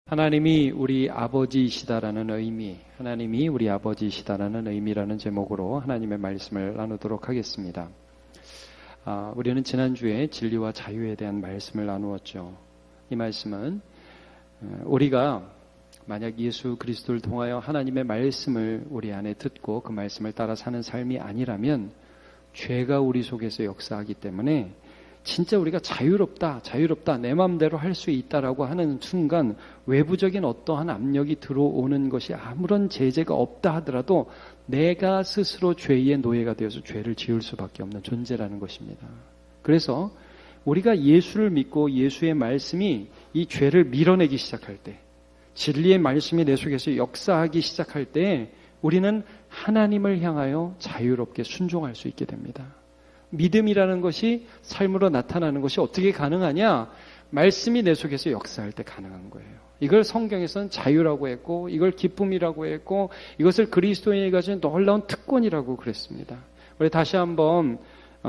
하나님이 우리 아버지이시다라는 의미, 하나님이 우리 아버지이시다라는 의미라는 제목으로 하나님의 말씀을 나누도록 하겠습니다. 우리는 지난주에 진리와 자유에 대한 말씀을 나누었죠. 이 말씀은 우리가 만약 예수 그리스도를 통하여 하나님의 말씀을 우리 안에 듣고 그 말씀을 따라 사는 삶이 아니라면 죄가 우리 속에서 역사하기 때문에 진짜 우리가 자유롭다, 내 마음대로 할 수 있다라고 하는 순간 외부적인 어떠한 압력이 들어오는 것이 아무런 제재가 없다 하더라도 내가 스스로 죄의 노예가 되어서 죄를 지을 수밖에 없는 존재라는 것입니다. 그래서 우리가 예수를 믿고 예수의 말씀이 이 죄를 밀어내기 시작할 때, 진리의 말씀이 내 속에서 역사하기 시작할 때 우리는 하나님을 향하여 자유롭게 순종할 수 있게 됩니다. 믿음이라는 것이 삶으로 나타나는 것이 어떻게 가능하냐? 말씀이 내 속에서 역사할 때 가능한 거예요. 이걸 성경에서는 자유라고 했고, 이걸 기쁨이라고 했고, 이것을 그리스도인이 가진 놀라운 특권이라고 그랬습니다. 우리 다시 한번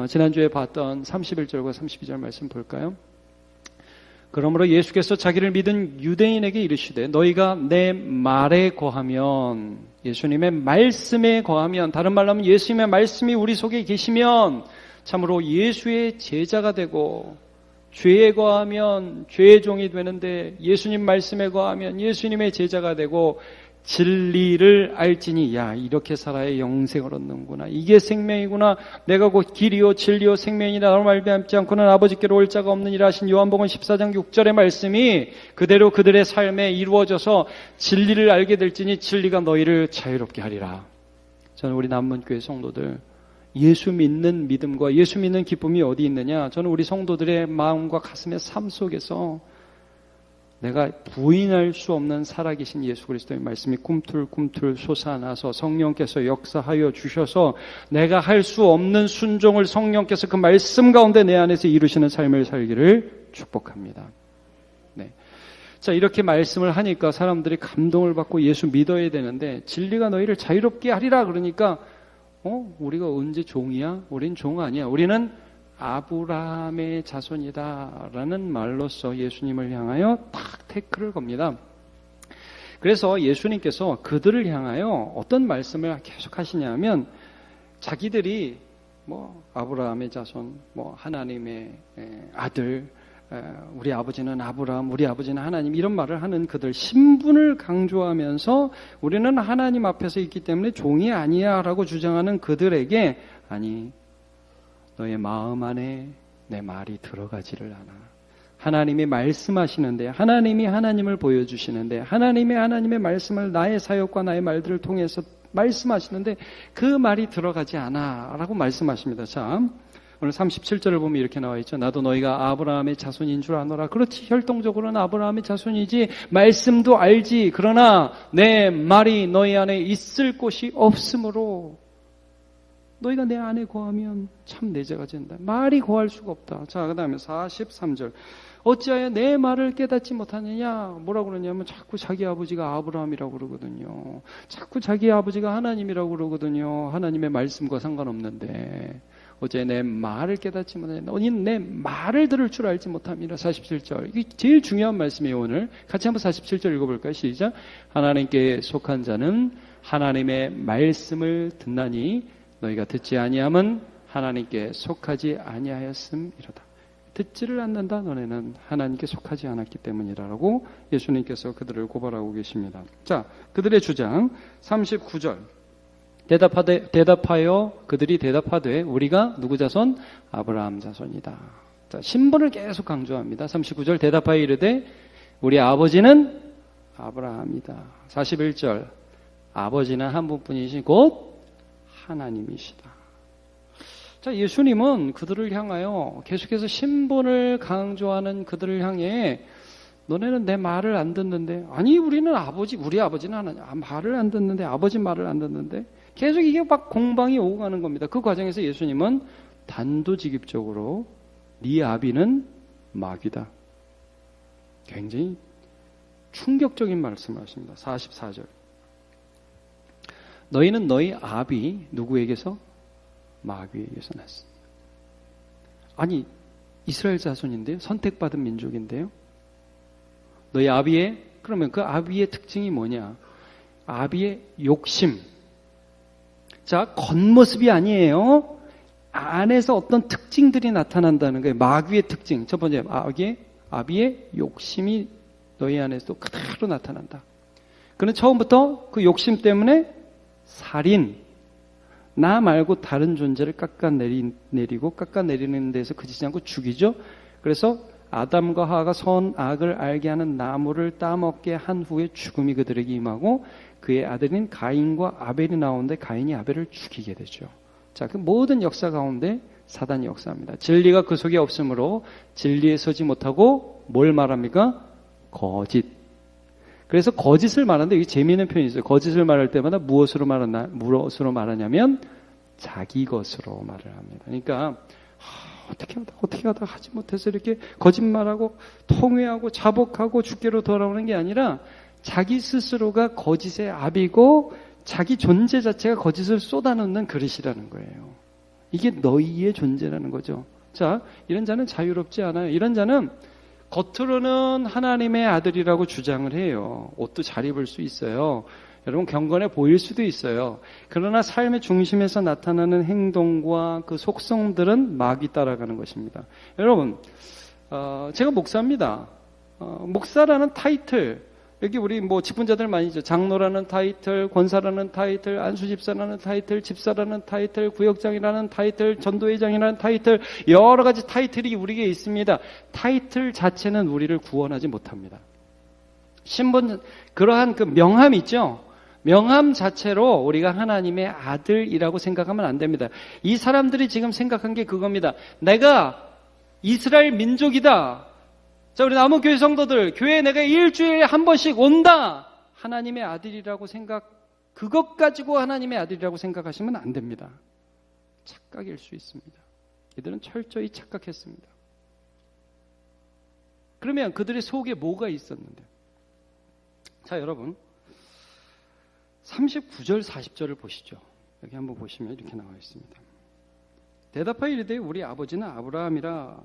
지난주에 봤던 31절과 32절 말씀 볼까요? 그러므로 예수께서 자기를 믿은 유대인에게 이르시되 너희가 내 말에 거하면, 예수님의 말씀에 거하면, 다른 말로 하면 예수님의 말씀이 우리 속에 계시면 참으로 예수의 제자가 되고, 죄에 거하면 죄의 종이 되는데 예수님 말씀에 거하면 예수님의 제자가 되고, 진리를 알지니 야 이렇게 살아야 영생을 얻는구나, 이게 생명이구나, 내가 곧 길이요 진리요 생명이라 나로 말미암지 않고는 아버지께로 올 자가 없느니라 하신 요한복음 14장 6절의 말씀이 그대로 그들의 삶에 이루어져서 진리를 알게 될지니 진리가 너희를 자유롭게 하리라. 저는 우리 남문교회 성도들, 예수 믿는 믿음과 예수 믿는 기쁨이 어디 있느냐? 저는 우리 성도들의 마음과 가슴의 삶 속에서 내가 부인할 수 없는 살아계신 예수 그리스도의 말씀이 꿈틀꿈틀 솟아나서 성령께서 역사하여 주셔서 내가 할 수 없는 순종을 성령께서 그 말씀 가운데 내 안에서 이루시는 삶을 살기를 축복합니다. 네. 자, 이렇게 말씀을 하니까 사람들이 감동을 받고 예수 믿어야 되는데, 진리가 너희를 자유롭게 하리라 그러니까 우리가 언제 종이야? 우린 종 아니야. 우리는 아브라함의 자손이다 라는 말로써 예수님을 향하여 딱 태클을 겁니다. 그래서 예수님께서 그들을 향하여 어떤 말씀을 계속 하시냐면, 자기들이 아브라함의 자손, 하나님의 아들, 우리 아버지는 아브라함, 우리 아버지는 하나님, 이런 말을 하는 그들 신분을 강조하면서 우리는 하나님 앞에서 있기 때문에 종이 아니야 라고 주장하는 그들에게, 아니 너의 마음 안에 내 말이 들어가지를 않아. 하나님이 말씀하시는데, 하나님이 하나님을 보여주시는데, 하나님의 말씀을 나의 사역과 나의 말들을 통해서 말씀하시는데 그 말이 들어가지 않아 라고 말씀하십니다. 자, 오늘 37절을 보면 이렇게 나와 있죠. 나도 너희가 아브라함의 자손인 줄 아노라. 그렇지, 혈통적으로는 아브라함의 자손이지, 말씀도 알지. 그러나 내 말이 너희 안에 있을 곳이 없으므로 너희가 내 안에 거하면 참 내 자가 된다. 말이 거할 수가 없다. 자, 그 다음에 43절. 어찌하여 내 말을 깨닫지 못하느냐? 뭐라고 그러냐면 자꾸 자기 아버지가 아브라함이라고 그러거든요. 자꾸 자기 아버지가 하나님이라고 그러거든요. 하나님의 말씀과 상관없는데 어째 내 말을 깨닫지 못하느냐? 너희는 내 말을 들을 줄 알지 못함이라. 47절. 이게 제일 중요한 말씀이에요. 오늘 같이 한번 47절 읽어볼까요? 시작. 하나님께 속한 자는 하나님의 말씀을 듣나니 너희가 듣지 아니함은 하나님께 속하지 아니하였음이로다. 듣지를 않는다. 너네는 하나님께 속하지 않았기 때문이라고 예수님께서 그들을 고발하고 계십니다. 자, 그들의 주장 39절. 대답하여 그들이 대답하되 우리가 누구 자손? 아브라함 자손이다. 자, 신분을 계속 강조합니다. 39절. 대답하여 이르되 우리 아버지는 아브라함이다. 41절. 아버지는 한 분뿐이시 곧 하나님이시다. 자, 예수님은 그들을 향하여 계속해서 신분을 강조하는 그들을 향해 너네는 내 말을 안 듣는데, 아니 우리 아버지는 하나님, 말을 안 듣는데, 아버지 말을 안 듣는데, 계속 이게 막 공방이 오고 가는 겁니다. 그 과정에서 예수님은 단도직입적으로 네 아비는 마귀다. 굉장히 충격적인 말씀을 하십니다. 44절. 너희는 너희 아비 누구에게서? 마귀에게서 났습니다. 아니 이스라엘 자손인데요, 선택받은 민족인데요, 너희 아비의 그러면 그 아비의 특징이 뭐냐? 아비의 욕심. 자, 겉모습이 아니에요. 안에서 어떤 특징들이 나타난다는 거예요. 마귀의 특징. 첫 번째, 아비의 욕심이 너희 안에서 그대로 나타난다. 그는 처음부터 그 욕심 때문에 살인, 나 말고 다른 존재를 깎아내리는 데서 그치지 않고 죽이죠. 그래서 아담과 하와가 선악을 알게 하는 나무를 따먹게 한 후에 죽음이 그들에게 임하고 그의 아들인 가인과 아벨이 나오는데 가인이 아벨을 죽이게 되죠. 자, 그 모든 역사 가운데 사단이 역사합니다. 진리가 그 속에 없으므로 진리에 서지 못하고 뭘 말합니까? 거짓. 그래서 거짓을 말하는데 이게 재미있는 표현이 있어요. 거짓을 말할 때마다 무엇으로 말하냐면 자기 것으로 말을 합니다. 그러니까 어떻게 하다 하지 못해서 이렇게 거짓말하고 통회하고 자복하고 주께로 돌아오는 게 아니라 자기 스스로가 거짓의 압이고 자기 존재 자체가 거짓을 쏟아놓는 그릇이라는 거예요. 이게 너희의 존재라는 거죠. 자, 이런 자는 자유롭지 않아요. 이런 자는 겉으로는 하나님의 아들이라고 주장을 해요. 옷도 잘 입을 수 있어요. 여러분 경건해 보일 수도 있어요. 그러나 삶의 중심에서 나타나는 행동과 그 속성들은 마귀 따라가는 것입니다. 여러분, 제가 목사입니다. 목사라는 타이틀, 여기 우리 직분자들 많이 있죠. 장로라는 타이틀, 권사라는 타이틀, 안수집사라는 타이틀, 집사라는 타이틀, 구역장이라는 타이틀, 전도회장이라는 타이틀, 여러 가지 타이틀이 우리에게 있습니다. 타이틀 자체는 우리를 구원하지 못합니다. 신분, 그러한 그 명함 있죠? 명함 자체로 우리가 하나님의 아들이라고 생각하면 안 됩니다. 이 사람들이 지금 생각한 게 그겁니다. 내가 이스라엘 민족이다. 자, 우리 남은교회 성도들, 교회에 내가 일주일에 한 번씩 온다. 하나님의 아들이라고 그것 가지고 하나님의 아들이라고 생각하시면 안 됩니다. 착각일 수 있습니다. 이들은 철저히 착각했습니다. 그러면 그들의 속에 뭐가 있었는데? 자, 여러분 39절 40절을 보시죠. 여기 한번 보시면 이렇게 나와 있습니다. 대답하여 이르되 우리 아버지는 아브라함이라.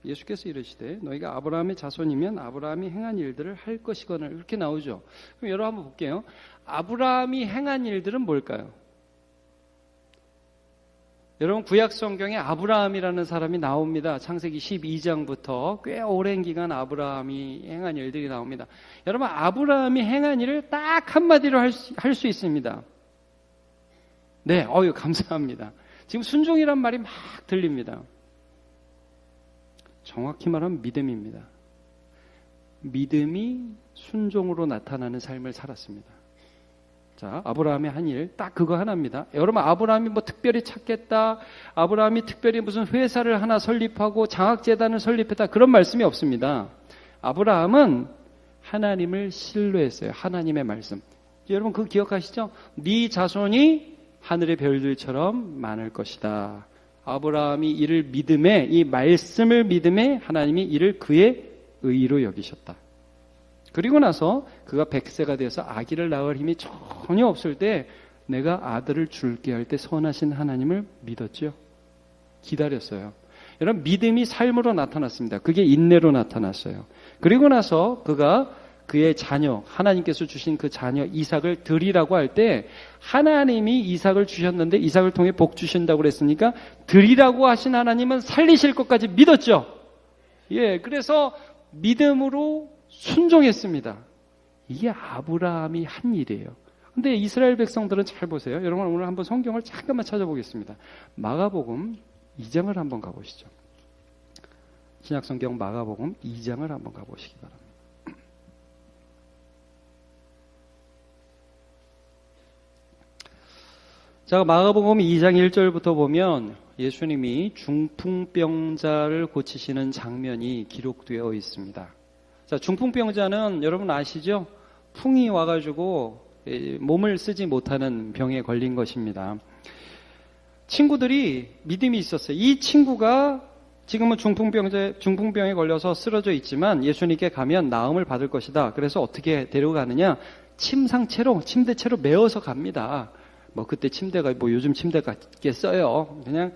예수께서 이르시되 너희가 아브라함의 자손이면 아브라함이 행한 일들을 할 것이거늘. 이렇게 나오죠. 그럼 여러분 한번 볼게요. 아브라함이 행한 일들은 뭘까요? 여러분 구약 성경에 아브라함이라는 사람이 나옵니다. 창세기 12장부터 꽤 오랜 기간 아브라함이 행한 일들이 나옵니다. 여러분 아브라함이 행한 일을 딱 한마디로 할 수 있습니다. 네, 감사합니다. 지금 순종이란 말이 막 들립니다. 정확히 말하면 믿음입니다. 믿음이 순종으로 나타나는 삶을 살았습니다. 자, 아브라함의 한 일, 딱 그거 하나입니다. 여러분, 아브라함이 특별히 찾겠다, 아브라함이 특별히 무슨 회사를 하나 설립하고 장학재단을 설립했다, 그런 말씀이 없습니다. 아브라함은 하나님을 신뢰했어요. 하나님의 말씀. 여러분, 그거 기억하시죠? 네 자손이 하늘의 별들처럼 많을 것이다. 아브라함이 이를 믿음에, 이 말씀을 믿음에 하나님이 이를 그의 의로 여기셨다. 그리고 나서 그가 100세가 되어서 아기를 낳을 힘이 전혀 없을 때 내가 아들을 줄게 할 때 선하신 하나님을 믿었죠. 기다렸어요. 여러분 믿음이 삶으로 나타났습니다. 그게 인내로 나타났어요. 그리고 나서 그가 그의 자녀, 하나님께서 주신 그 자녀 이삭을 드리라고 할 때 하나님이 이삭을 주셨는데 이삭을 통해 복 주신다고 그랬으니까 드리라고 하신 하나님은 살리실 것까지 믿었죠. 예, 그래서 믿음으로 순종했습니다. 이게 아브라함이 한 일이에요. 근데 이스라엘 백성들은 잘 보세요. 여러분 오늘 한번 성경을 잠깐만 찾아보겠습니다. 마가복음 2장을 한번 가보시죠. 신약성경 마가복음 2장을 한번 가보시기 바랍니다. 자, 마가복음 2장 1절부터 보면 예수님이 중풍병자를 고치시는 장면이 기록되어 있습니다. 자, 중풍병자는 여러분 아시죠? 풍이 와가지고 몸을 쓰지 못하는 병에 걸린 것입니다. 친구들이 믿음이 있었어요. 이 친구가 지금은 중풍병에 걸려서 쓰러져 있지만 예수님께 가면 나음을 받을 것이다. 그래서 어떻게 데려가느냐? 침대채로 메어서 갑니다. 그때 침대가 요즘 침대 같겠어요. 그냥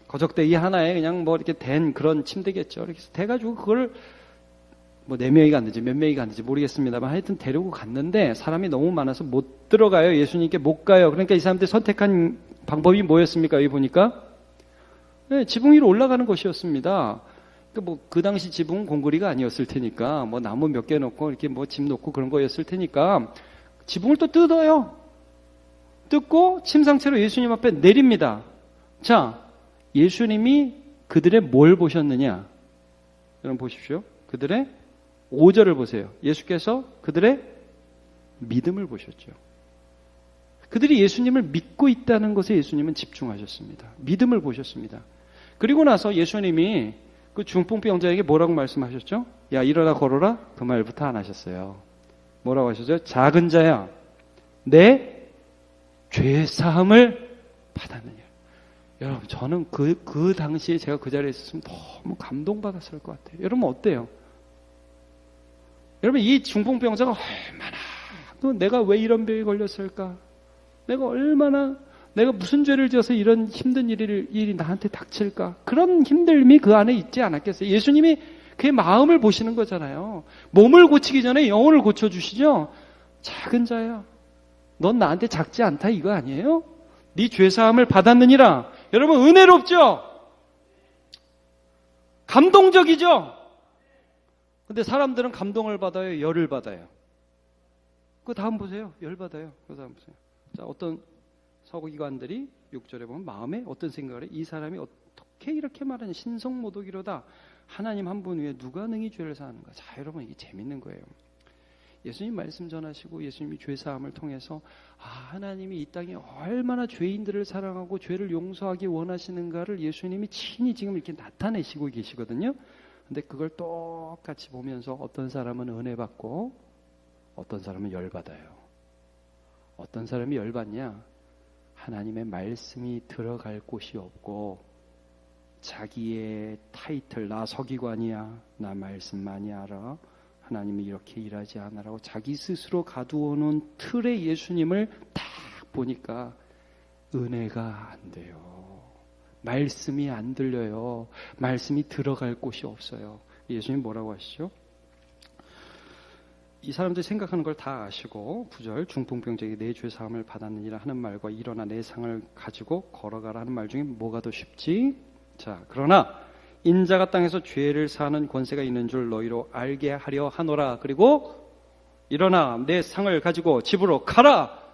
거적대기 하나에 그냥 이렇게 된 그런 침대겠죠. 이렇게 해서 돼가지고 그걸 뭐 4명이 갔는지 몇 명이 갔는지 모르겠습니다만 하여튼 데리고 갔는데 사람이 너무 많아서 못 들어가요. 예수님께 못 가요. 그러니까 이 사람들이 선택한 방법이 뭐였습니까? 여기 보니까 네, 지붕 위로 올라가는 것이었습니다. 뭐 그 당시 지붕은 공구리가 아니었을 테니까 뭐 나무 몇 개 놓고 이렇게 뭐 짐 놓고 그런 거였을 테니까 지붕을 또 뜯어요. 뜯고 침상채로 예수님 앞에 내립니다. 자, 예수님이 그들의 뭘 보셨느냐? 여러분 보십시오. 그들의 5절을 보세요. 예수께서 그들의 믿음을 보셨죠. 그들이 예수님을 믿고 있다는 것에 예수님은 집중하셨습니다. 믿음을 보셨습니다. 그리고 나서 예수님이 그 중풍병자에게 뭐라고 말씀하셨죠? 야, 일어나 걸어라. 그 말부터 안 하셨어요. 뭐라고 하셨죠? 작은 자야, 내 죄 사함을 받았느냐. 여러분, 저는 그 당시에 제가 그 자리에 있었으면 너무 감동받았을 것 같아요. 여러분 어때요? 여러분, 이 중풍병자가 얼마나 내가 왜 이런 병에 걸렸을까? 내가 무슨 죄를 지어서 이런 힘든 일이 나한테 닥칠까? 그런 힘듦이 그 안에 있지 않았겠어요? 예수님이 그의 마음을 보시는 거잖아요. 몸을 고치기 전에 영혼을 고쳐주시죠. 작은 자야, 넌 나한테 작지 않다 이거 아니에요? 네 죄사함을 받았느니라. 여러분 은혜롭죠? 감동적이죠? 근데 사람들은 감동을 받아요? 열을 받아요? 그 다음 보세요. 열 받아요. 그 다음 보세요. 자, 어떤 서기관들이 6절에 보면 마음에 어떤 생각을 해? 이 사람이 어떻게 이렇게 말하냐? 신성모독이로다. 하나님 한 분 위에 누가 능히 죄를 사하는가? 자, 여러분 이게 재밌는 거예요. 예수님 말씀 전하시고 예수님이 죄사함을 통해서 하나님이 이 땅에 얼마나 죄인들을 사랑하고 죄를 용서하기 원하시는가를 예수님이 친히 지금 이렇게 나타내시고 계시거든요. 근데 그걸 똑같이 보면서 어떤 사람은 은혜 받고 어떤 사람은 열받아요. 어떤 사람이 열받냐? 하나님의 말씀이 들어갈 곳이 없고 자기의 타이틀, 나 서기관이야, 나 말씀 많이 알아, 하나님이 이렇게 일하지 않으라고 자기 스스로 가두어놓은 틀에 예수님을 딱 보니까 은혜가 안 돼요. 말씀이 안 들려요. 말씀이 들어갈 곳이 없어요. 예수님 뭐라고 하시죠? 이 사람들이 생각하는 걸 다 아시고 9절 중풍병자에게 내 죄사함을 받았느니라 하는 말과 일어나 내 상을 가지고 걸어가라 하는 말 중에 뭐가 더 쉽지? 자, 그러나 인자가 땅에서 죄를 사하는 권세가 있는 줄 너희로 알게 하려 하노라. 그리고 일어나 내 상을 가지고 집으로 가라.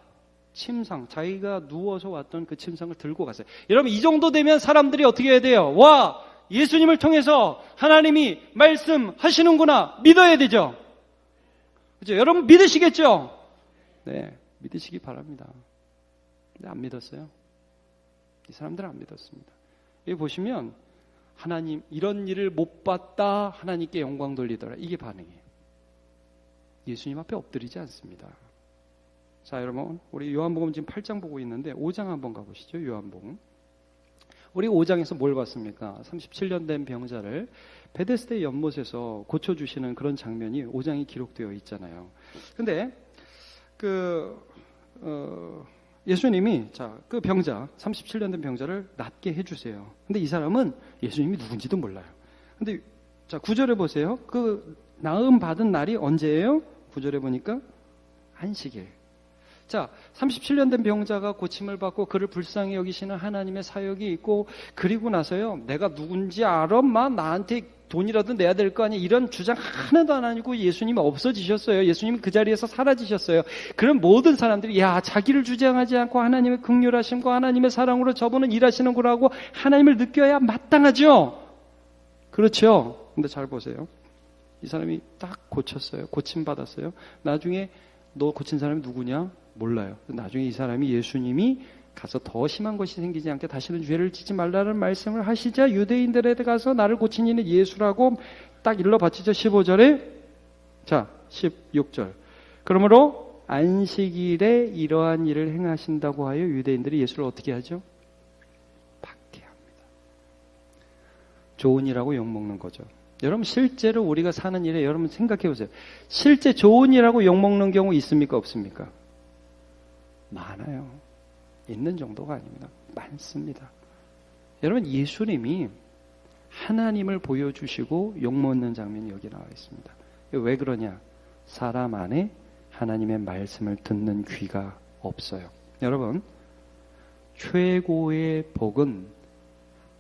침상, 자기가 누워서 왔던 그 침상을 들고 갔어요. 여러분 이 정도 되면 사람들이 어떻게 해야 돼요? 와, 예수님을 통해서 하나님이 말씀하시는구나 믿어야 되죠. 그렇죠? 여러분 믿으시겠죠? 네, 믿으시기 바랍니다. 근데 안 믿었어요. 이 사람들은 안 믿었습니다. 여기 보시면 하나님 이런 일을 못 봤다, 하나님께 영광 돌리더라, 이게 반응이에요. 예수님 앞에 엎드리지 않습니다. 자, 여러분 우리 요한복음 지금 8장 보고 있는데 5장 한번 가보시죠. 요한복음. 우리 5장에서 뭘 봤습니까? 37년 된 병자를 베데스다 연못에서 고쳐주시는 그런 장면이 5장에 기록되어 있잖아요. 근데 예수님이 그 병자, 37년 된 병자를 낫게 해주세요. 근데 이 사람은 예수님이 누군지도 몰라요. 근데 자, 9절에 보세요. 그 나음 받은 날이 언제예요? 9절에 보니까 안식일. 자, 37년 된 병자가 고침을 받고 그를 불쌍히 여기시는 하나님의 사역이 있고, 그리고 나서요, 내가 누군지 알아? 나한테 돈이라도 내야 될 거 아니야? 이런 주장 하나도 안 하고 예수님이 없어지셨어요. 예수님이 그 자리에서 사라지셨어요. 그런 모든 사람들이 자기를 주장하지 않고 하나님의 긍휼하심과 하나님의 사랑으로 저분은 일하시는구나 하고 하나님을 느껴야 마땅하죠. 그렇죠? 근데 잘 보세요. 이 사람이 딱 고쳤어요. 고침받았어요. 나중에 너 고친 사람이 누구냐? 몰라요. 나중에 이 사람이 예수님이 가서 더 심한 것이 생기지 않게 다시는 죄를 짓지 말라는 말씀을 하시자 유대인들에 가서 나를 고친 이는 예수라고 딱 일러 바치죠. 15절에. 자, 16절. 그러므로 안식일에 이러한 일을 행하신다고 하여 유대인들이 예수를 어떻게 하죠? 박해합니다. 좋은 일하고 욕먹는 거죠. 여러분 실제로 우리가 사는 일에 여러분 생각해 보세요. 실제 좋은 일하고 욕먹는 경우 있습니까? 없습니까? 많아요. 있는 정도가 아닙니다. 많습니다. 여러분 예수님이 하나님을 보여주시고 욕먹는 장면이 여기 나와 있습니다. 왜 그러냐? 사람 안에 하나님의 말씀을 듣는 귀가 없어요. 여러분, 최고의 복은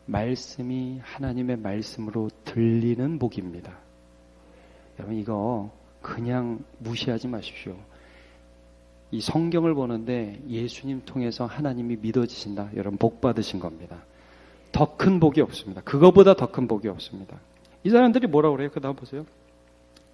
말씀이 하나님의 말씀으로 들리는 복입니다. 여러분, 이거 그냥 무시하지 마십시오. 이 성경을 보는데 예수님 통해서 하나님이 믿어지신다. 여러분, 복 받으신 겁니다. 더 큰 복이 없습니다. 그거보다 더 큰 복이 없습니다. 이 사람들이 뭐라고 그래요? 그 다음 보세요.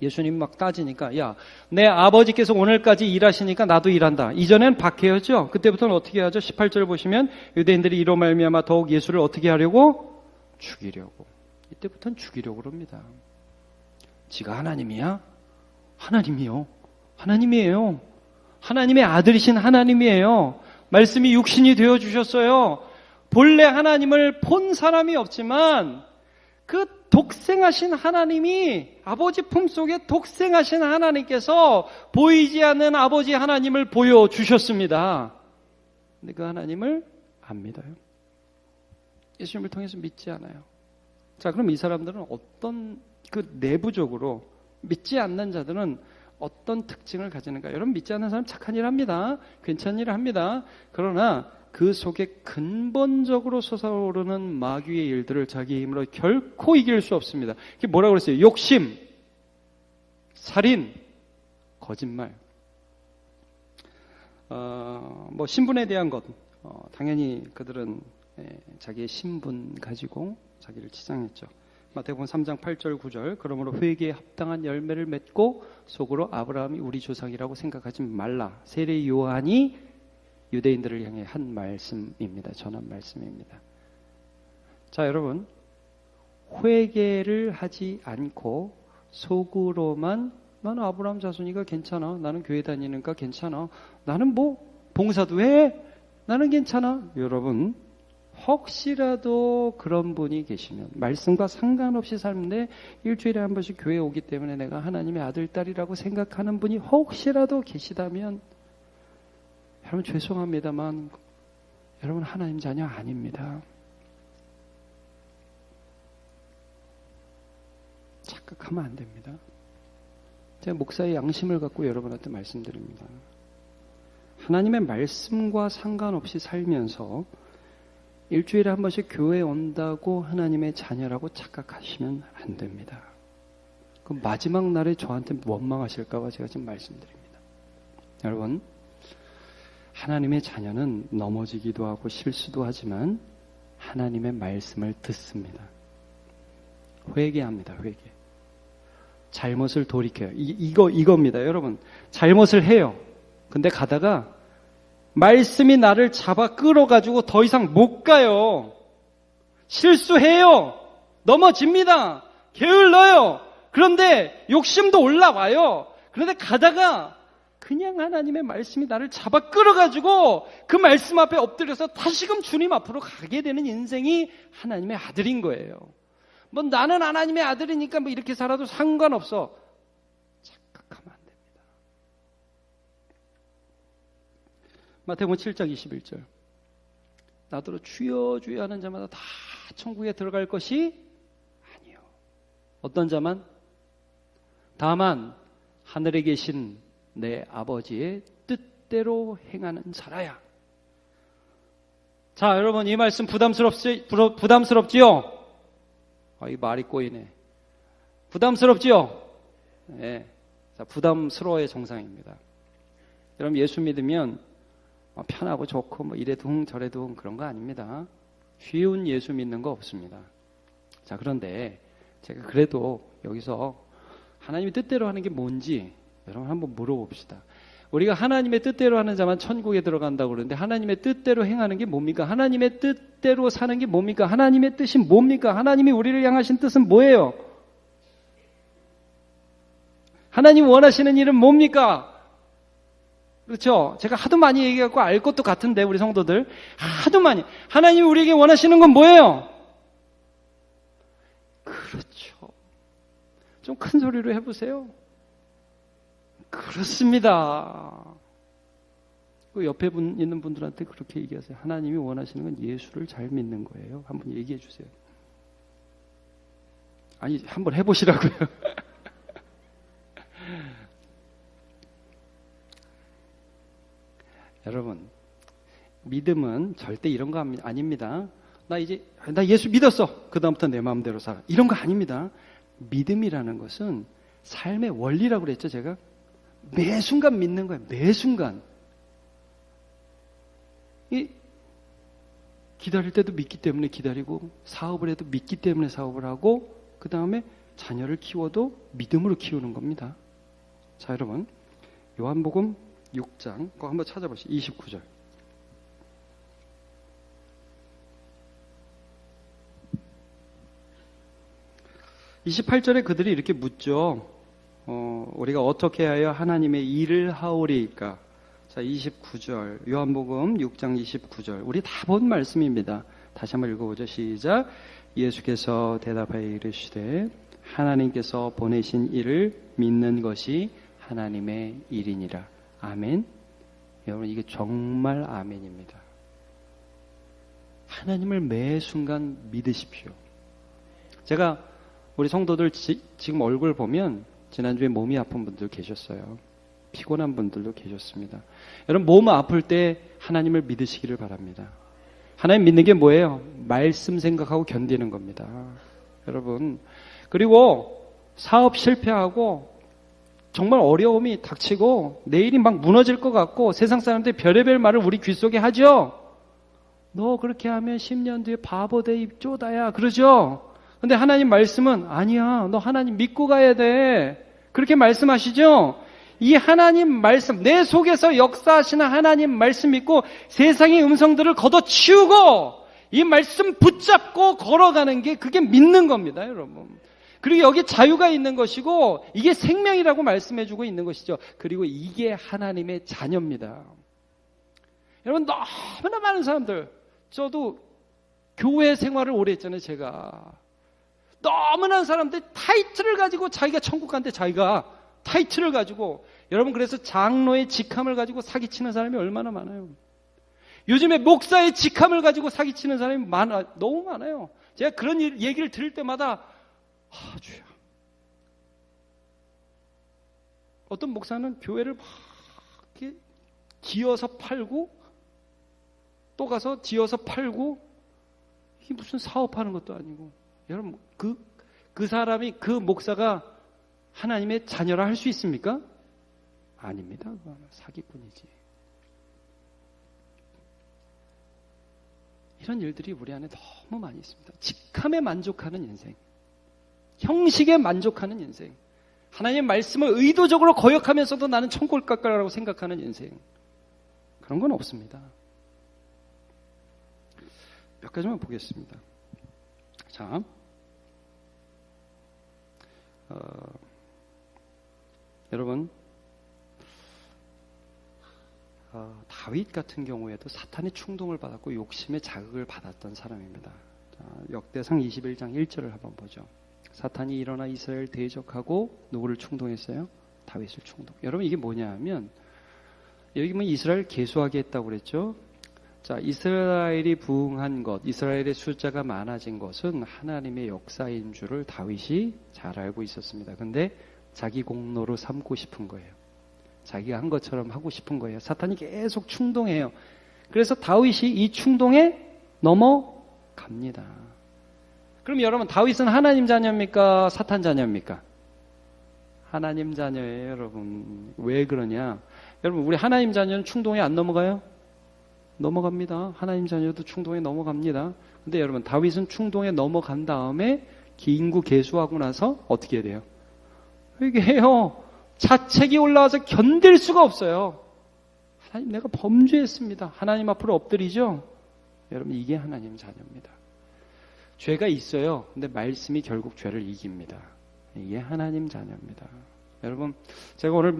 예수님 막 따지니까, 야, 내 아버지께서 오늘까지 일하시니까 나도 일한다. 이전엔 박해였죠. 그때부터는 어떻게 하죠? 18절 보시면 유대인들이 이로 말미암아 더욱 예수를 어떻게 하려고? 죽이려고. 이때부터는 죽이려고 그럽니다. 지가 하나님이야? 하나님이요. 하나님이에요. 하나님의 아들이신 하나님이에요. 말씀이 육신이 되어주셨어요. 본래 하나님을 본 사람이 없지만 그 독생하신 하나님이, 아버지 품속에 독생하신 하나님께서 보이지 않는 아버지 하나님을 보여주셨습니다. 근데 그 하나님을 안 믿어요. 예수님을 통해서 믿지 않아요. 자, 그럼 이 사람들은 어떤, 그 내부적으로 믿지 않는 자들은 어떤 특징을 가지는가? 여러분, 믿지 않는 사람 착한 일 합니다. 괜찮은 일을 합니다. 그러나 그 속에 근본적으로 솟아오르는 마귀의 일들을 자기 힘으로 결코 이길 수 없습니다. 그게 뭐라고 그랬어요? 욕심, 살인, 거짓말. 뭐 신분에 대한 것, 당연히 그들은 자기의 신분 가지고 자기를 치장했죠. 마태복음 3장 8절 9절. 그러므로 회개에 합당한 열매를 맺고 속으로 아브라함이 우리 조상이라고 생각하지 말라. 세례 요한이 유대인들을 향해 한 말씀입니다. 전한 말씀입니다. 자, 여러분, 회개를 하지 않고 속으로만 나는 아브라함 자손이가 괜찮아. 나는 교회 다니니까 괜찮아. 나는 뭐 봉사도 해. 나는 괜찮아. 여러분, 혹시라도 그런 분이 계시면 말씀과 상관없이 삶인데 일주일에 한 번씩 교회에 오기 때문에 내가 하나님의 아들, 딸이라고 생각하는 분이 혹시라도 계시다면 여러분, 죄송합니다만 여러분 하나님 자녀 아닙니다. 착각하면 안 됩니다. 제가 목사의 양심을 갖고 여러분한테 말씀드립니다. 하나님의 말씀과 상관없이 살면서 일주일에 한 번씩 교회에 온다고 하나님의 자녀라고 착각하시면 안 됩니다. 그 마지막 날에 저한테 원망하실까 봐 제가 지금 말씀드립니다. 여러분, 하나님의 자녀는 넘어지기도 하고 실수도 하지만 하나님의 말씀을 듣습니다. 회개합니다. 회개. 잘못을 돌이켜요. 이겁니다. 여러분, 잘못을 해요. 근데 가다가 말씀이 나를 잡아 끌어가지고 더 이상 못 가요. 실수해요. 넘어집니다. 게을러요. 그런데 욕심도 올라와요. 그런데 가다가 그냥 하나님의 말씀이 나를 잡아 끌어가지고 그 말씀 앞에 엎드려서 다시금 주님 앞으로 가게 되는 인생이 하나님의 아들인 거예요. 뭐 나는 하나님의 아들이니까 뭐 이렇게 살아도 상관없어. 착각하면 안 됩니다. 마태복음 7장 21절. 나더러 주여 주여 하는 자마다 다 천국에 들어갈 것이 아니요. 어떤 자만? 다만 하늘에 계신 내 아버지의 뜻대로 행하는 자라야. 자, 여러분, 이 말씀 부담스럽지요? 이 말이 꼬이네. 부담스럽지요? 네. 자, 부담스러워의 정상입니다. 여러분, 예수 믿으면 편하고 좋고 뭐 이래도 저래도 그런 거 아닙니다. 쉬운 예수 믿는 거 없습니다. 자, 그런데 제가 그래도 여기서 하나님의 뜻대로 하는 게 뭔지 여러분 한번 물어봅시다. 우리가 하나님의 뜻대로 하는 자만 천국에 들어간다고 그러는데 하나님의 뜻대로 행하는 게 뭡니까? 하나님의 뜻대로 사는 게 뭡니까? 하나님의 뜻이 뭡니까? 하나님이 우리를 향하신 뜻은 뭐예요? 하나님 원하시는 일은 뭡니까? 그렇죠? 제가 하도 많이 얘기하고 알 것도 같은데 우리 성도들 하도 많이 하나님이 우리에게 원하시는 건 뭐예요? 그렇죠. 좀 큰 소리로 해보세요. 그렇습니다. 그 옆에 있는 분들한테 그렇게 얘기하세요. 하나님이 원하시는 건 예수를 잘 믿는 거예요. 한번 얘기해 주세요. 아니, 한번 해보시라고요. 여러분, 믿음은 절대 이런 거 아닙니다. 나 예수 믿었어. 그 다음부터 내 마음대로 살아. 이런 거 아닙니다. 믿음이라는 것은 삶의 원리라고 그랬죠, 제가? 매 순간 믿는 거예요. 매 순간. 기다릴 때도 믿기 때문에 기다리고, 사업을 해도 믿기 때문에 사업을 하고, 그 다음에 자녀를 키워도 믿음으로 키우는 겁니다. 자, 여러분, 요한복음 6장, 그거 한번 찾아보시죠. 29절. 28절에 그들이 이렇게 묻죠. 우리가 어떻게 하여 하나님의 일을 하오리이까? 자, 29절. 요한복음 6장 29절. 우리 다 본 말씀입니다. 다시 한번 읽어보죠. 시작. 예수께서 대답하여 이르시되 하나님께서 보내신 이를 믿는 것이 하나님의 일이니라. 아멘. 여러분, 이게 정말 아멘입니다. 하나님을 매 순간 믿으십시오. 제가 우리 성도들 지금 얼굴 보면 지난주에 몸이 아픈 분들 계셨어요. 피곤한 분들도 계셨습니다. 여러분, 몸 아플 때 하나님을 믿으시기를 바랍니다. 하나님 믿는 게 뭐예요? 말씀 생각하고 견디는 겁니다. 여러분, 그리고 사업 실패하고 정말 어려움이 닥치고 내일이 막 무너질 것 같고 세상 사람들이 별의별 말을 우리 귀 속에 하죠. 너 그렇게 하면 10년 뒤에 바보 돼 쪼다야 그러죠. 근데 하나님 말씀은 아니야, 너 하나님 믿고 가야 돼, 그렇게 말씀하시죠. 이 하나님 말씀, 내 속에서 역사하시는 하나님 말씀 믿고 세상의 음성들을 걷어치우고 이 말씀 붙잡고 걸어가는 게, 그게 믿는 겁니다, 여러분. 그리고 여기 자유가 있는 것이고 이게 생명이라고 말씀해주고 있는 것이죠. 그리고 이게 하나님의 자녀입니다. 여러분, 너무나 많은 사람들, 저도 교회 생활을 오래 했잖아요. 제가 너무나 사람들이 타이틀을 가지고 자기가 천국 간대, 자기가 타이틀을 가지고. 여러분, 그래서 장로의 직함을 가지고 사기치는 사람이 얼마나 많아요. 요즘에 목사의 직함을 가지고 사기치는 사람이 너무 많아요. 제가 그런 얘기를 들을 때마다 주야. 어떤 목사는 교회를 막 이렇게 지어서 팔고 또 가서 지어서 팔고, 이게 무슨 사업하는 것도 아니고. 여러분, 그 사람이, 그 목사가 하나님의 자녀라 할 수 있습니까? 아닙니다. 그건 사기꾼이지. 이런 일들이 우리 안에 너무 많이 있습니다. 직함에 만족하는 인생, 형식에 만족하는 인생, 하나님의 말씀을 의도적으로 거역하면서도 나는 천국을 갈 거라고 생각하는 인생, 그런 건 없습니다. 몇 가지만 보겠습니다. 자, 여러분, 다윗 같은 경우에도 사탄의 충동을 받았고 욕심의 자극을 받았던 사람입니다. 자, 역대상 21장 1절을 한번 보죠. 사탄이 일어나 이스라엘 대적하고 누구를 충동했어요? 다윗을 충동. 여러분, 이게 뭐냐 하면, 여기 보면 이스라엘 계수하게 했다고 그랬죠. 자, 이스라엘이 부흥한 것, 이스라엘의 숫자가 많아진 것은 하나님의 역사인 줄을 다윗이 잘 알고 있었습니다. 근데 자기 공로로 삼고 싶은 거예요. 자기가 한 것처럼 하고 싶은 거예요. 사탄이 계속 충동해요. 그래서 다윗이 이 충동에 넘어갑니다. 그럼 여러분, 다윗은 하나님 자녀입니까? 사탄 자녀입니까? 하나님 자녀예요, 여러분. 왜 그러냐? 여러분, 우리 하나님 자녀는 충동에 안 넘어가요? 넘어갑니다. 하나님 자녀도 충동에 넘어갑니다. 근데 여러분, 다윗은 충동에 넘어간 다음에 긴구 계수하고 나서 어떻게 해야 돼요? 이게 해요. 자책이 올라와서 견딜 수가 없어요. 하나님, 내가 범죄했습니다. 하나님 앞으로 엎드리죠. 여러분, 이게 하나님 자녀입니다. 죄가 있어요. 근데 말씀이 결국 죄를 이깁니다. 이게 하나님 자녀입니다. 여러분, 제가 오늘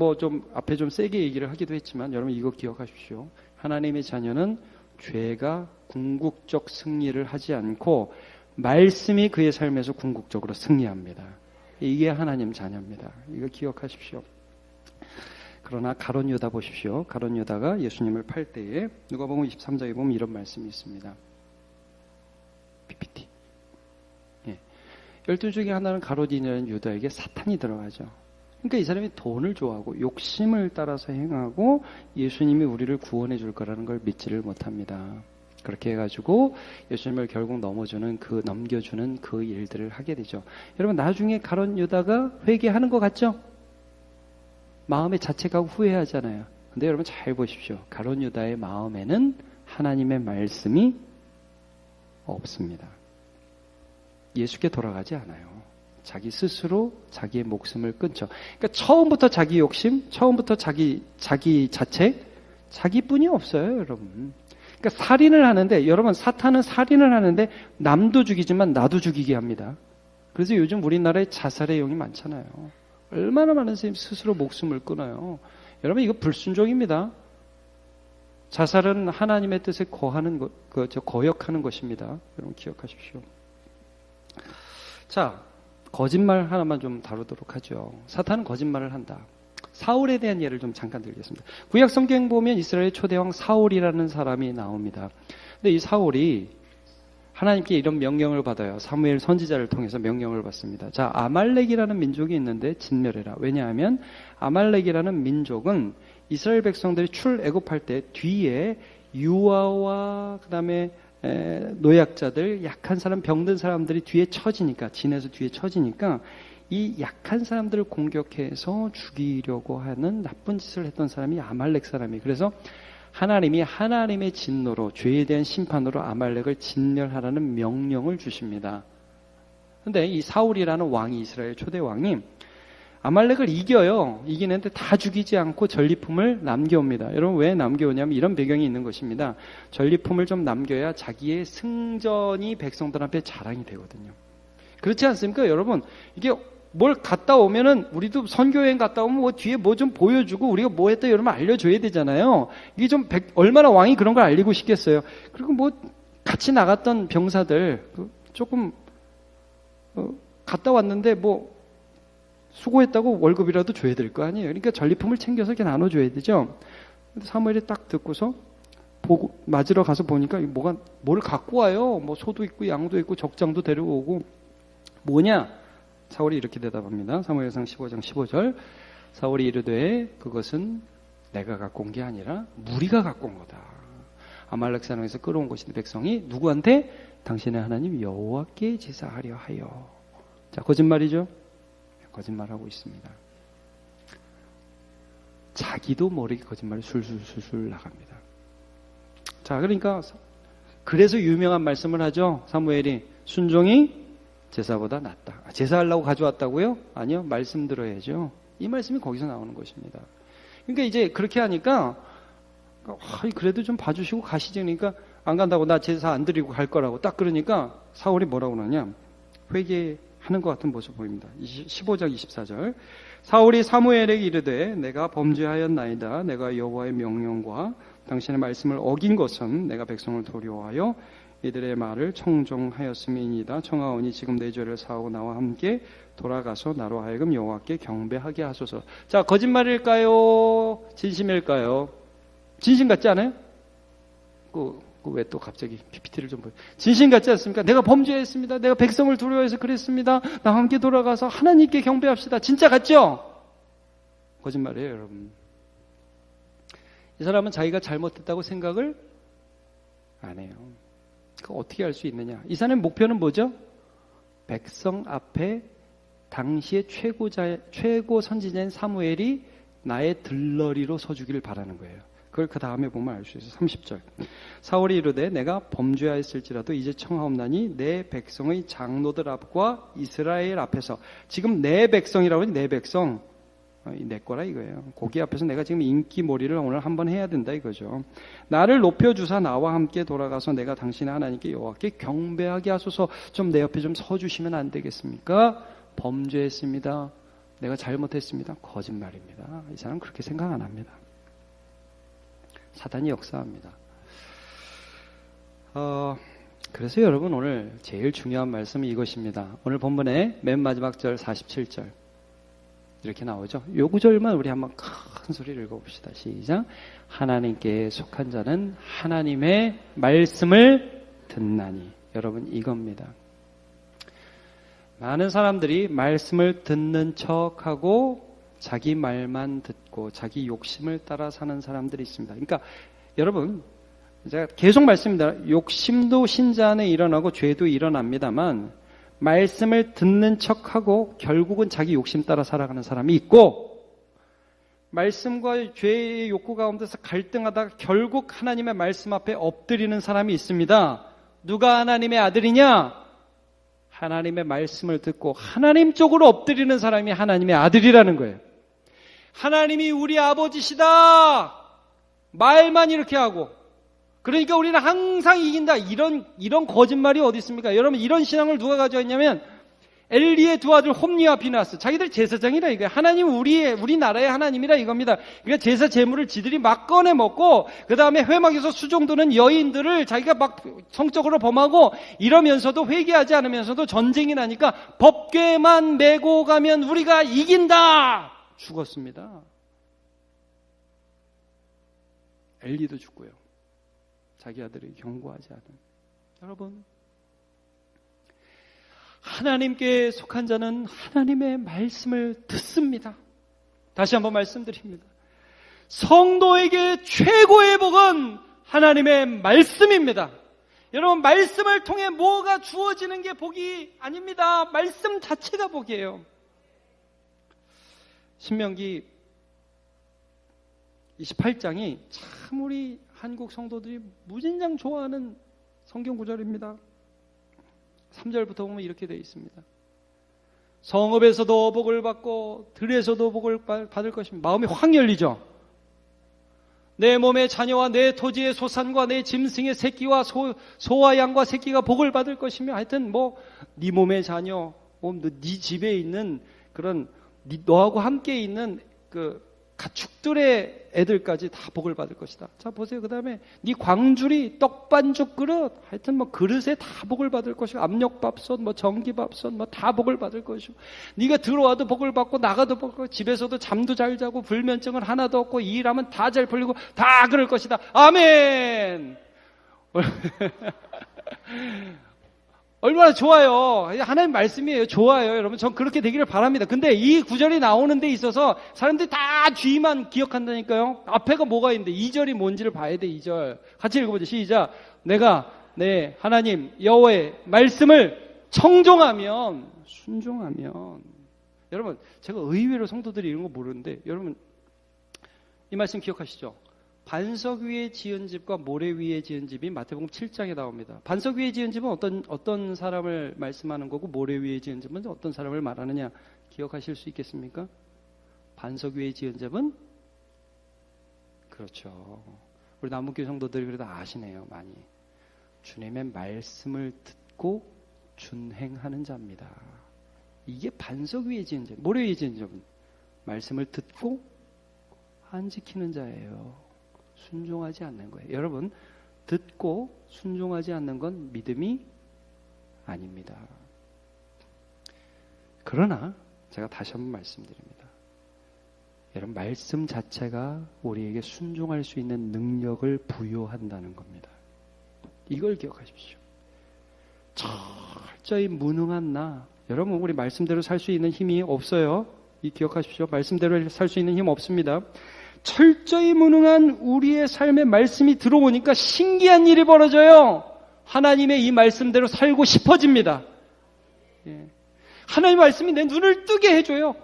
앞에 좀 세게 얘기를 하기도 했지만, 여러분 이거 기억하십시오. 하나님의 자녀는 죄가 궁극적 승리를 하지 않고 말씀이 그의 삶에서 궁극적으로 승리합니다. 이게 하나님 자녀입니다. 이거 기억하십시오. 그러나 가룟 유다 보십시오. 가룟 유다가 예수님을 팔 때에 누가복음 23장에 보면 이런 말씀이 있습니다. PPT. 12 중에 하나는 가룟이라는 유다에게 사탄이 들어가죠. 그러니까 이 사람이 돈을 좋아하고 욕심을 따라서 행하고 예수님이 우리를 구원해 줄 거라는 걸 믿지를 못합니다. 그렇게 해가지고 예수님을 결국 넘겨주는 그 일들을 하게 되죠. 여러분, 나중에 가룟 유다가 회개하는 것 같죠? 마음에 자책하고 후회하잖아요. 근데 여러분 잘 보십시오. 가룟 유다의 마음에는 하나님의 말씀이 없습니다. 예수께 돌아가지 않아요. 자기 스스로 자기의 목숨을 끊죠. 그러니까 처음부터 자기 욕심, 처음부터 자기 자책, 자기뿐이 없어요, 여러분. 그러니까 살인을 하는데, 여러분, 사탄은 살인을 하는데 남도 죽이지만 나도 죽이게 합니다. 그래서 요즘 우리나라에 자살의 용이 많잖아요. 얼마나 많은 사람이 스스로 목숨을 끊어요. 여러분, 이거 불순종입니다. 자살은 하나님의 뜻에 거역하는 것입니다. 여러분 기억하십시오. 자, 거짓말 하나만 좀 다루도록 하죠. 사탄은 거짓말을 한다. 사울에 대한 예를 좀 잠깐 드리겠습니다. 구약 성경 보면 이스라엘 초대왕 사울이라는 사람이 나옵니다. 근데 이 사울이 하나님께 이런 명령을 받아요. 사무엘 선지자를 통해서 명령을 받습니다. 자, 아말렉이라는 민족이 있는데 진멸해라. 왜냐하면 아말렉이라는 민족은 이스라엘 백성들이 출애굽할 때 뒤에 유아와 그다음에 노약자들, 약한 사람, 병든 사람들이 뒤에 처지니까, 진에서 뒤에 처지니까 이 약한 사람들을 공격해서 죽이려고 하는 나쁜 짓을 했던 사람이 아말렉 사람이. 그래서 하나님이 하나님의 진노로, 죄에 대한 심판으로 아말렉을 진멸하라는 명령을 주십니다. 근데 이 사울이라는 왕이, 이스라엘 초대 왕이 아말렉을 이겨요. 이기는데 다 죽이지 않고 전리품을 남겨옵니다. 여러분, 왜 남겨오냐면 이런 배경이 있는 것입니다. 전리품을 좀 남겨야 자기의 승전이 백성들 앞에 자랑이 되거든요. 그렇지 않습니까? 여러분, 이게 뭘 갔다 오면은, 우리도 선교여행 갔다 오면 뭐 뒤에 뭐 좀 보여주고 우리가 뭐 했다 여러분 알려줘야 되잖아요. 이게 좀 얼마나 왕이 그런 걸 알리고 싶겠어요. 그리고 뭐 같이 나갔던 병사들 조금 갔다 왔는데 뭐 수고했다고 월급이라도 줘야 될 거 아니에요. 그러니까 전리품을 챙겨서 이렇게 나눠줘야 되죠. 사무엘이 딱 듣고서 맞으러 가서 보니까 뭘 갖고 와요. 뭐 소도 있고 양도 있고 적장도 데려오고. 뭐냐? 사울이 이렇게 대답합니다. 사무엘상 15장 15절. 사울이 이르되 그것은 내가 갖고 온 게 아니라 무리가 갖고 온 거다. 아말렉 사람에서 끌어온 것인데 백성이 누구한테? 당신의 하나님 여호와께 제사하려 하여. 자, 거짓말이죠? 거짓말하고 있습니다. 자기도 모르게 거짓말이 술술 나갑니다. 자, 그러니까 그래서 유명한 말씀을 하죠. 사무엘이 순종이 제사보다 낫다. 제사하려고 가져왔다고요? 아니요. 말씀 들어야죠. 이 말씀이 거기서 나오는 것입니다. 그러니까 이제 그렇게 하니까 그래도 좀 봐주시고 가시지. 그러니까 안 간다고, 나 제사 안 드리고 갈 거라고 딱 그러니까 사울이 뭐라고 그러냐, 회개하는 것 같은 모습 보입니다. 15장 24절. 사울이 사무엘에게 이르되 내가 범죄하였나이다. 내가 여호와의 명령과 당신의 말씀을 어긴 것은 내가 백성을 도려하여 이들의 말을 청종하였음이니이다. 청하오니 지금 내 죄를 사하고 나와 함께 돌아가서 나로 하여금 여호와께 경배하게 하소서. 자, 거짓말일까요? 진심일까요? 진심 같지 않아요? 왜 또 갑자기 PPT를 좀 보여? 진심 같지 않습니까? 내가 범죄했습니다. 내가 백성을 두려워해서 그랬습니다. 나와 함께 돌아가서 하나님께 경배합시다. 진짜 같죠? 거짓말이에요, 여러분. 이 사람은 자기가 잘못했다고 생각을 안 해요. 그거 어떻게 할 수 있느냐? 이 사람의 목표는 뭐죠? 백성 앞에 당시의 최고 선지자인 사무엘이 나의 들러리로 서주기를 바라는 거예요. 그걸 그 다음에 보면 알 수 있어요. 30절. 사울이 이르되 내가 범죄하였을지라도 이제 청하옵나니 내 백성의 장로들 앞과 이스라엘 앞에서, 지금 내 백성이라고 하니 내 백성, 내 거라 이거예요. 거기 앞에서 내가 지금 인기몰이를 오늘 한번 해야 된다 이거죠. 나를 높여주사 나와 함께 돌아가서 내가 당신의 하나님께 여호와께 경배하게 하소서. 좀 내 옆에 좀 서주시면 안 되겠습니까? 범죄했습니다. 내가 잘못했습니다. 거짓말입니다. 이 사람은 그렇게 생각 안 합니다. 사단이 역사합니다. 그래서 여러분, 오늘 제일 중요한 말씀이 이것입니다. 오늘 본문의 맨 마지막 절 47절 이렇게 나오죠. 요 구절만 우리 한번 큰 소리를 읽어봅시다. 시작. 하나님께 속한 자는 하나님의 말씀을 듣나니. 여러분, 이겁니다. 많은 사람들이 말씀을 듣는 척하고 자기 말만 듣고 자기 욕심을 따라 사는 사람들이 있습니다. 그러니까 여러분, 제가 계속 말씀드립니다. 욕심도 신자 안에 일어나고 죄도 일어납니다만 말씀을 듣는 척하고 결국은 자기 욕심 따라 살아가는 사람이 있고, 말씀과 죄의 욕구 가운데서 갈등하다가 결국 하나님의 말씀 앞에 엎드리는 사람이 있습니다. 누가 하나님의 아들이냐? 하나님의 말씀을 듣고 하나님 쪽으로 엎드리는 사람이 하나님의 아들이라는 거예요. 하나님이 우리 아버지시다, 말만 이렇게 하고, 그러니까 우리는 항상 이긴다, 이런 거짓말이 어디 있습니까? 여러분, 이런 신앙을 누가 가져왔냐면 엘리의 두 아들 홈리와 비나스, 자기들 제사장이라 이거예요. 하나님 우리나라의 하나님이라 이겁니다. 그러니까 제사 제물을 지들이 막 꺼내 먹고, 그 다음에 회막에서 수종드는 여인들을 자기가 막 성적으로 범하고, 이러면서도 회개하지 않으면서도 전쟁이 나니까 법궤만 메고 가면 우리가 이긴다, 죽었습니다. 엘리도 죽고요. 자기 아들이 경고하지 않은. 여러분, 하나님께 속한 자는 하나님의 말씀을 듣습니다. 다시 한번 말씀드립니다. 성도에게 최고의 복은 하나님의 말씀입니다. 여러분, 말씀을 통해 뭐가 주어지는 게 복이 아닙니다. 말씀 자체가 복이에요. 신명기 28장이 참 우리 한국 성도들이 무진장 좋아하는 성경 구절입니다. 3절부터 보면 이렇게 되어 있습니다. 성읍에서도 복을 받고 들에서도 복을 받을 것입니다. 마음이 확 열리죠. 내 몸의 자녀와 내 토지의 소산과 내 짐승의 새끼와 소와 양과 새끼가 복을 받을 것이며, 하여튼 네 몸의 자녀, 네 집에 있는 그런 너하고 함께 있는 그 가축들의 애들까지 다 복을 받을 것이다. 자, 보세요. 그 다음에 네 광주리, 떡반죽 그릇, 하여튼 그릇에 다 복을 받을 것이고, 압력밥솥, 전기밥솥, 다 복을 받을 것이고, 네가 들어와도 복을 받고 나가도 복을 받고, 집에서도 잠도 잘 자고 불면증은 하나도 없고 일하면 다 잘 풀리고 다 그럴 것이다. 아멘. 얼마나 좋아요. 하나님 말씀이에요. 좋아요. 여러분, 전 그렇게 되기를 바랍니다. 근데 이 구절이 나오는 데 있어서 사람들이 다 뒤만 기억한다니까요. 앞에가 뭐가 있는데 2절이 뭔지를 봐야 돼. 2절 같이 읽어보죠. 시작. 내가 내 하나님 여호와의 말씀을 청종하면, 순종하면. 여러분, 제가 의외로 성도들이 이런 거 모르는데, 여러분 이 말씀 기억하시죠? 반석 위에 지은 집과 모래 위에 지은 집이 마태복음 7장에 나옵니다. 반석 위에 지은 집은 어떤 사람을 말씀하는 거고, 모래 위에 지은 집은 어떤 사람을 말하느냐 기억하실 수 있겠습니까? 반석 위에 지은 집은, 그렇죠, 우리 남문교회 성도들이 그래도 아시네요. 많이 주님의 말씀을 듣고 준행하는 자입니다. 이게 반석 위에 지은 집. 모래 위에 지은 집은 말씀을 듣고 안 지키는 자예요. 순종하지 않는 거예요. 여러분, 듣고 순종하지 않는 건 믿음이 아닙니다. 그러나 제가 다시 한번 말씀드립니다. 여러분, 말씀 자체가 우리에게 순종할 수 있는 능력을 부여한다는 겁니다. 이걸 기억하십시오. 철저히 무능한 나, 여러분, 우리 말씀대로 살 수 있는 힘이 없어요. 기억하십시오. 말씀대로 살 수 있는 힘 없습니다. 철저히 무능한 우리의 삶에 말씀이 들어오니까 신기한 일이 벌어져요. 하나님의 이 말씀대로 살고 싶어집니다. 하나님의 말씀이 내 눈을 뜨게 해줘요.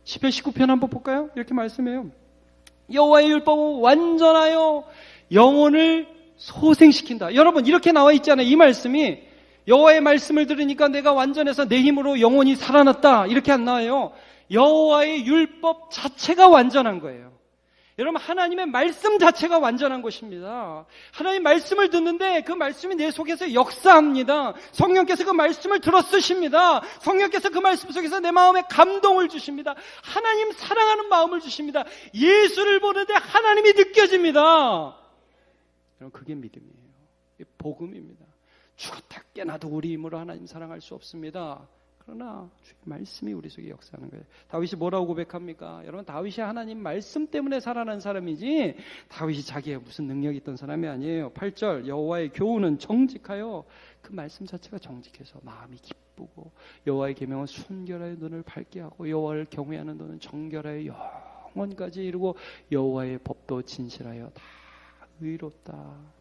시편 19편 한번 볼까요? 이렇게 말씀해요. 여호와의 율법은 완전하여 영혼을 소생시킨다. 여러분, 이렇게 나와 있잖아요. 이 말씀이 여호와의 말씀을 들으니까 내가 완전해서 내 힘으로 영혼이 살아났다, 이렇게 안 나와요. 여호와의 율법 자체가 완전한 거예요. 여러분, 하나님의 말씀 자체가 완전한 것입니다. 하나님 말씀을 듣는데 그 말씀이 내 속에서 역사합니다. 성령께서 그 말씀을 들어 쓰십니다. 성령께서 그 말씀 속에서 내 마음에 감동을 주십니다. 하나님 사랑하는 마음을 주십니다. 예수를 보는데 하나님이 느껴집니다. 여러분, 그게 믿음이에요. 이게 복음입니다. 죽었다 깨나도 우리 힘으로 하나님 사랑할 수 없습니다. 그러나 주의 말씀이 우리 속에 역사하는 거예요. 다윗이 뭐라고 고백합니까? 여러분, 다윗이 하나님 말씀 때문에 살아난 사람이지 다윗이 자기의 무슨 능력이 있던 사람이 아니에요. 8절 여호와의 교훈은 정직하여, 그 말씀 자체가 정직해서 마음이 기쁘고, 여호와의 계명은 순결하여 눈을 밝게 하고, 여호와를 경외하는 너는 정결하여 영원까지 이루고, 여호와의 법도 진실하여 다 의롭다.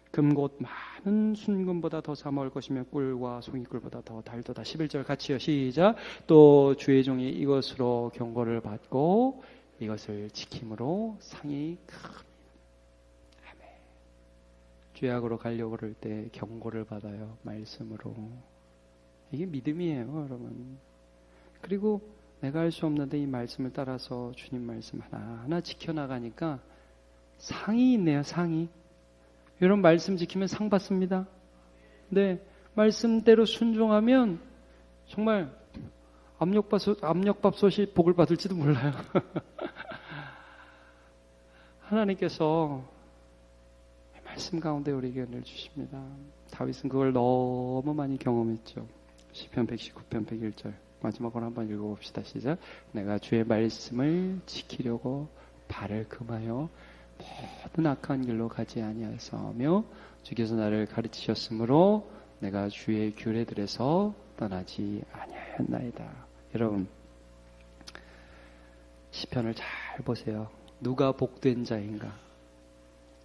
금곧 많은 순금보다 더 사모할 것이며 꿀과 송이꿀보다 더 달도다. 11절 같이요. 시작. 또 주의 종이 이것으로 경고를 받고 이것을 지킴으로 상이 큽니다. 아멘. 죄악으로 가려고 그럴 때 경고를 받아요. 말씀으로. 이게 믿음이에요, 여러분. 그리고 내가 할 수 없는데 이 말씀을 따라서 주님 말씀 하나하나 지켜나가니까 상이 있네요, 상이. 여러분, 말씀 지키면 상 받습니다. 네, 말씀대로 순종하면 정말 압력밥솥이 복을 받을지도 몰라요. 하나님께서 말씀 가운데 우리에게 은혜를 주십니다. 다윗은 그걸 너무 많이 경험했죠. 시편 119편 101절 마지막으로 한번 읽어봅시다. 시작. 내가 주의 말씀을 지키려고 발을 금하여 모든 악한 길로 가지 아니하였으며 주께서 나를 가르치셨으므로 내가 주의 규례들에서 떠나지 아니하였나이다. 여러분, 시편을 잘 보세요. 누가 복된 자인가?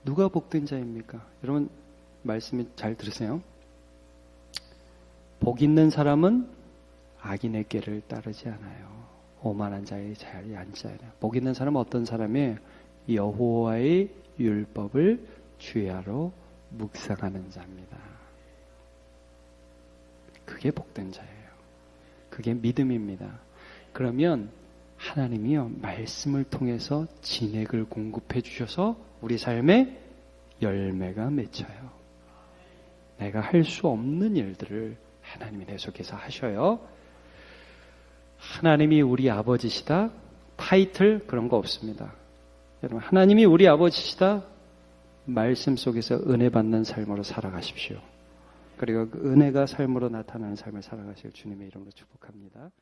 누가 복된 자입니까? 여러분, 말씀이 잘 들으세요. 복 있는 사람은 악인의 꾀를 따르지 않아요. 오만한 자의 자리에 앉지 않아요. 복 있는 사람은 어떤 사람이에요? 여호와의 율법을 주야로 묵상하는 자입니다. 그게 복된 자예요. 그게 믿음입니다. 그러면 하나님이요, 말씀을 통해서 진액을 공급해 주셔서 우리 삶에 열매가 맺혀요. 내가 할 수 없는 일들을 하나님이 내 속에서 하셔요. 하나님이 우리 아버지시다, 타이틀 그런 거 없습니다. 여러분, 하나님이 우리 아버지시다, 말씀 속에서 은혜 받는 삶으로 살아가십시오. 그리고 그 은혜가 삶으로 나타나는 삶을 살아가실 주님의 이름으로 축복합니다.